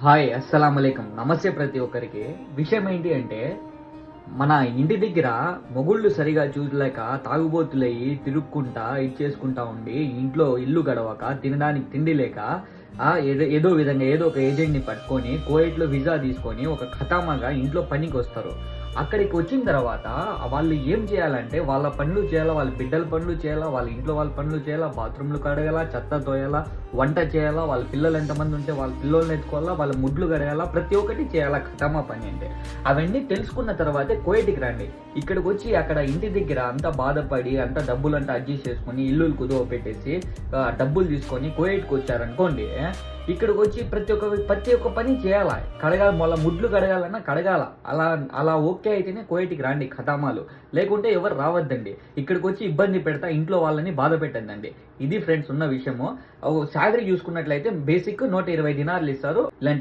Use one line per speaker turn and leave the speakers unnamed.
Hi అస్సలం అలైకుం నమస్తే ప్రతి ఒక్కరికి. విషయం ఏంటి అంటే మన ఇంటి దగ్గర మొగుళ్ళు సరిగా చూడలేక తాగుబోతులయ్యి తిరుక్కుంటా ఇచ్చేసుకుంటా ఉండి ఇంట్లో ఇల్లు గడవక తినడానికి తిండి లేక ఏదో విధంగా ఏదో ఒక ఏజెంట్ని పట్టుకొని కోయట్లో వీసా తీసుకొని ఒక ఖతామాగా ఇంట్లో పనికి వస్తారు. అక్కడికి వచ్చిన తర్వాత వాళ్ళు ఏం చేయాలంటే వాళ్ళ పనులు చేయాలా, వాళ్ళ బిడ్డల పనులు చేయాలా, వాళ్ళ ఇంట్లో వాళ్ళ పనులు చేయాలా, బాత్రూమ్లు కడగాల, చెత్త తోయాలా, వంట చేయాలా, వాళ్ళ పిల్లలు ఎంతమంది ఉంటే వాళ్ళ పిల్లల్ని ఎత్తుకోవాలా, వాళ్ళ ముడ్లు కడగాల, ప్రతి ఒక్కటి చేయాలా ఖతామా పని అంటే. అవన్నీ తెలుసుకున్న తర్వాతే కోయటికి రండి. ఇక్కడికి వచ్చి అక్కడ ఇంటి దగ్గర అంతా బాధపడి అంతా డబ్బులంతా అడ్జస్ట్ చేసుకొని ఇల్లులు కుదువ పెట్టేసి డబ్బులు తీసుకొని కోయట్కి వచ్చారనుకోండి, ఇక్కడికి వచ్చి ప్రతి ఒక్క పని చేయాలా. కడగాలి, మళ్ళీ ముడ్లు కడగాలన్నా కడగాల. అలా ఓకే అయితేనే కోయటికి రండి ఖతామాలు, లేకుంటే ఎవరు రావద్దండి. ఇక్కడికి వచ్చి ఇబ్బంది పెడతా ఇంట్లో వాళ్ళని బాధ పెట్టద్దండి. ఇది ఫ్రెండ్స్ ఉన్న విషయము. శాలరీ చూసుకున్నట్లయితే బేసిక్ 120 దినార్లు ఇస్తారు. ఇలాంటి